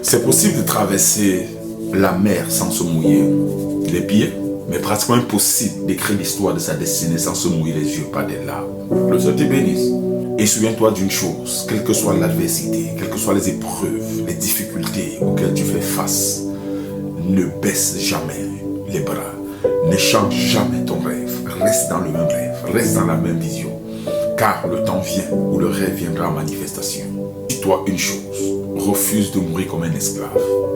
C'est possible de traverser la mer sans se mouiller les pieds, mais pratiquement impossible d'écrire l'histoire de sa destinée sans se mouiller les yeux par des larmes. Le Seigneur te bénisse. Et souviens-toi d'une chose, quelle que soit l'adversité, quelles que soient les épreuves, les difficultés auxquelles tu fais face, ne baisse jamais les bras, ne change jamais ton rêve, reste dans le même rêve, reste dans la même vision, car le temps vient où le rêve viendra en manifestation. Dis-toi une chose, refuse de mourir comme un esclave,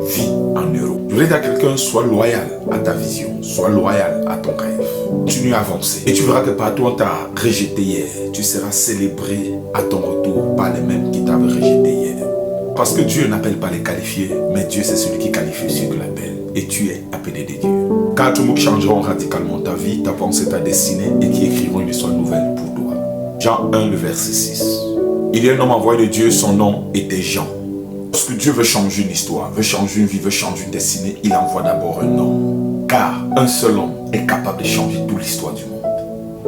vis en héros. Je voudrais dire à quelqu'un, sois loyal à ta vision, sois loyal à ton rêve. Continue à avancer et tu verras que partout on t'a rejeté hier, tu seras célébré à ton retour par les mêmes qui t'avaient rejeté hier. Parce que Dieu n'appelle pas les qualifiés, mais Dieu c'est celui qui qualifie ceux qui l'appellent. Et tu es appelé de Dieu. Quatre mots qui changeront radicalement ta vie, ta pensée, ta destinée et qui écriront une histoire nouvelle pour toi. Jean 1, le verset 6. Il y a un homme envoyé de Dieu, son nom était Jean. Lorsque Dieu veut changer une histoire, veut changer une vie, veut changer une destinée, il envoie d'abord un homme. Car un seul homme est capable de changer toute l'histoire du monde.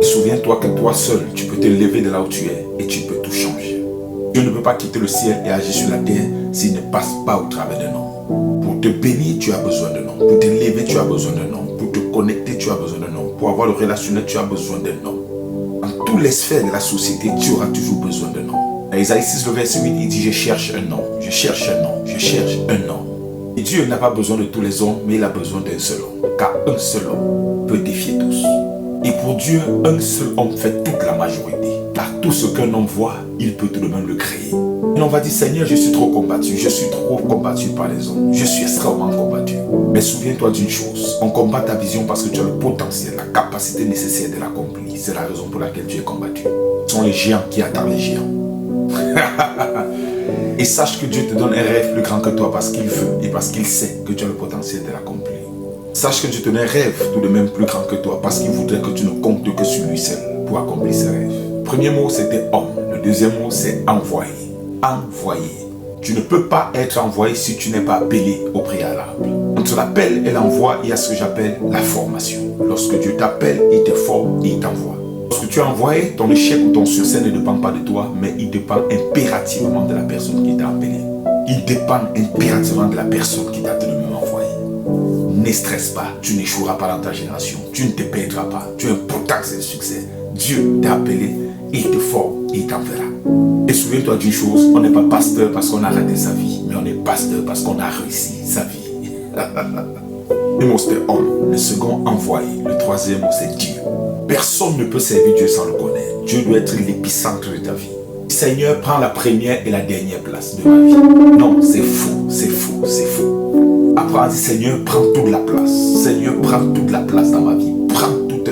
Et souviens-toi que toi seul, tu peux te lever de là où tu es et tu peux tout changer. Dieu ne peut pas quitter le ciel et agir sur la terre s'il ne passe pas au travers d'un homme. Pour te bénir, tu as besoin d'un homme. Pour te lever, tu as besoin d'un homme. Pour te connecter, tu as besoin d'un homme. Pour avoir le relationnel, tu as besoin d'un homme. Dans toutes les sphères de la société, tu auras toujours besoin d'un homme. Dans Isaïe 6, le verset 8, il dit « Je cherche un homme, je cherche un homme, je cherche un homme ». Et Dieu n'a pas besoin de tous les hommes, mais il a besoin d'un seul homme. Car un seul homme peut défier tous. Et pour Dieu, un seul homme fait toute la majorité. Car tout ce qu'un homme voit, il peut tout de même le créer. Et on va dire, Seigneur, je suis trop combattu par les hommes. Je suis extrêmement combattu. Mais souviens-toi d'une chose, on combat ta vision parce que tu as le potentiel, la capacité nécessaire de l'accomplir. C'est la raison pour laquelle tu es combattu. Ce sont les géants qui attendent les géants. Et sache que Dieu te donne un rêve plus grand que toi parce qu'il veut et parce qu'il sait que tu as le potentiel de l'accomplir. Sache que Dieu te donne un rêve tout de même plus grand que toi parce qu'il voudrait que tu ne comptes que sur lui seul pour accomplir ses rêves. Le premier mot c'était homme, le deuxième mot c'est envoyé. Envoyé. Tu ne peux pas être envoyé si tu n'es pas appelé au préalable. Entre l'appel et l'envoi, il y a ce que j'appelle la formation. Lorsque Dieu t'appelle, il te forme et il t'envoie. Lorsque tu es envoyé, ton échec ou ton succès ne dépend pas de toi, mais il dépend impérativement de la personne qui t'a appelé. Il dépend impérativement de la personne qui t'a tout de même envoyé. Ne stresse pas, tu n'échoueras pas dans ta génération, tu ne te perdras pas, tu as un potentiel de succès. Dieu t'a appelé, il te forme et il t'enverra. Et souviens-toi d'une chose, on n'est pas pasteur parce qu'on a raté sa vie, mais on est pasteur parce qu'on a réussi sa vie. Le mot c'est homme, le second envoyé, le troisième mot c'est Dieu. Personne ne peut servir Dieu sans le connaître. Dieu doit être l'épicentre de ta vie. Seigneur, prends la première et la dernière place de ma vie. Non, c'est faux, c'est faux, c'est faux. Après, on dit Seigneur, prends toute la place. Seigneur, prends toute la place dans ma vie. Prends toute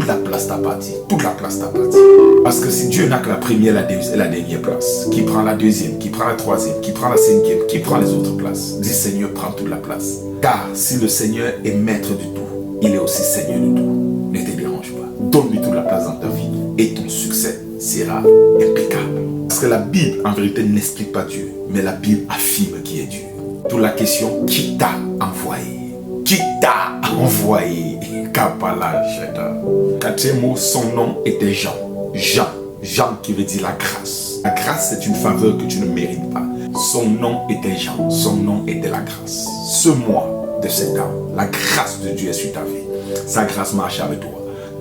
la place t'appartient. Toute la place t'appartient. Parce que si Dieu n'a que la première et la dernière place, qui prend la deuxième, qui prend la troisième, qui prend la cinquième, qui prend les autres places, dis Seigneur, prends toute la place. Car si le Seigneur est maître du tout, il est aussi Seigneur de tout. Ne te dérange pas. Donne-lui toute la place dans ta vie et ton succès sera impeccable. Parce que la Bible, en vérité, n'explique pas Dieu, mais la Bible affirme qui est Dieu. Toute la question, qui t'a envoyé? Qui t'a envoyé? Quatrième mot, son nom était Jean. Jean qui veut dire la grâce. La grâce, c'est une faveur que tu ne mérites pas. Son nom était Jean. Son nom était la grâce. Ce mois de septembre, la grâce de Dieu est sur ta vie. Sa grâce marche avec toi.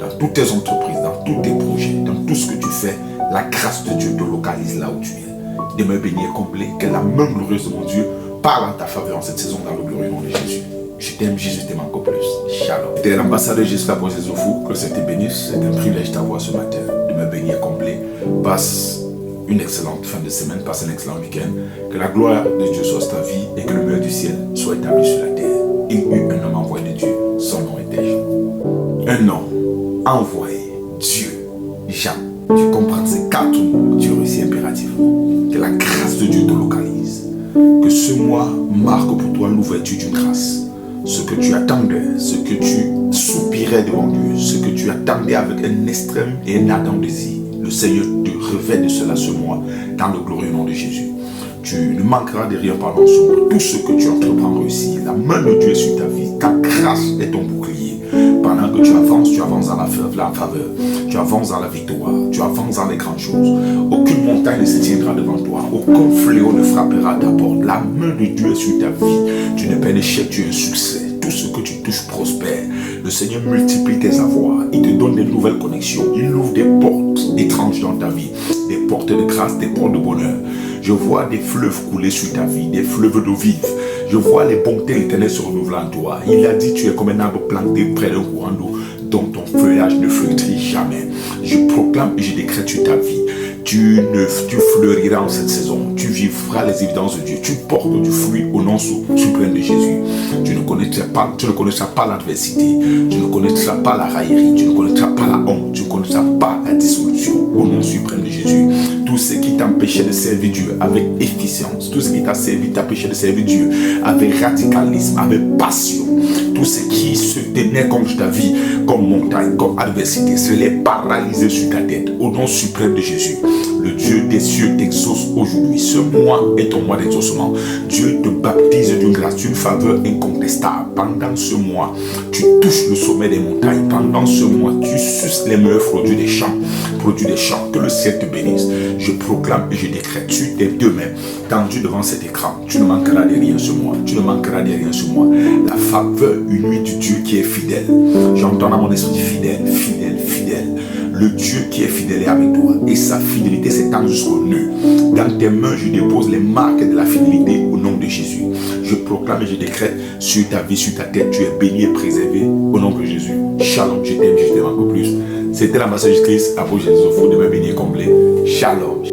Dans toutes tes entreprises, dans tous tes projets, dans tout ce que tu fais, la grâce de Dieu te localise là où tu es. Demeure béni et comblé, que la main glorieuse de mon Dieu parle en ta faveur en cette saison dans le glorieux nom de Jésus. Je t'aime, Jésus t'aime encore plus. Shalom. C'était l'ambassadeur Jésus pour Jésus fou. Que c'était bénisse. C'est un privilège de t'avoir ce matin. Demeure béni et comblé. Passe une excellente fin de semaine, passe un excellent week-end. Que la gloire de Dieu soit sur ta vie et que le meilleur du ciel soit établi sur la terre. Il y eut un homme envoyé de Dieu. Son nom était Jean. Un homme envoyé, Dieu, Jean. Tu comprends ces quatre mots, tu réussis impérativement. Que la grâce de Dieu te localise. Que ce mois marque pour toi l'ouverture d'une grâce. Ce que tu attendais, ce que tu soupirais devant Dieu, ce que tu attendais avec un extrême et un ardent désir, le Seigneur te revêt de cela ce mois dans le glorieux nom de Jésus. Tu ne manqueras de rien pendant ce mois. Tout ce que tu entreprends réussit. La main de Dieu est sur ta vie. Ta grâce est ton bouclier. Par pendant que tu avances dans la faveur, tu avances dans la victoire, tu avances dans les grandes choses. Aucune montagne ne se tiendra devant toi, aucun fléau ne frappera ta porte. La main de Dieu est sur ta vie. Tu n'es pas un échec, tu es un succès. Tout ce que tu touches prospère. Le Seigneur multiplie tes avoirs. Il te donne des nouvelles connexions. Il ouvre des portes étranges dans ta vie. Des portes de grâce, des portes de bonheur. Je vois des fleuves couler sur ta vie, des fleuves d'eau vive. Je vois les bontés éternelles se renouveler en toi. Il a dit, tu es comme un arbre planté près d'un courant d'eau dont ton feuillage ne flétrit jamais. Je proclame et je décrète sur ta vie. Tu fleuriras en cette saison. Tu vivras les évidences de Dieu. Tu portes du fruit au nom suprême de Jésus. Tu ne connaîtras pas l'adversité. Tu ne connaîtras pas la raillerie. Tu ne connaîtras pas la honte. Tu ne connaîtras pas la dissolution au nom suprême de Jésus. Tout ce qui t'empêchait de servir Dieu avec efficience, tout ce qui t'empêchait de servir Dieu avec radicalisme, avec passion, tout ce qui se tenait contre ta vie, comme montagne, comme adversité, se les paralyser sur ta tête au nom suprême de Jésus. Le Dieu des cieux t'exauce aujourd'hui. Ce mois est ton mois d'exaucement. Dieu te baptise d'une grâce, d'une faveur incontestable. Pendant ce mois, tu touches le sommet des montagnes. Pendant ce mois, tu suces les meilleurs produits des champs. Que le ciel te bénisse. Je proclame et je décrète sur tes deux mains, tendues devant cet écran. Tu ne manqueras de rien ce mois. Tu ne manqueras de rien ce mois. La faveur unie du Dieu qui est fidèle. J'entends dans mon esprit fidèle, fidèle, fidèle. Le Dieu qui est fidèle est avec toi et sa fidélité s'étend jusqu'au nœud. Dans tes mains, je dépose les marques de la fidélité au nom de Jésus. Je proclame et je décrète sur ta vie, sur ta tête, tu es béni et préservé au nom de Jésus. Shalom, je t'aime un peu plus. C'était l'ambassadeur Christ, apôtre Jésus, de me bénir et combler. Shalom.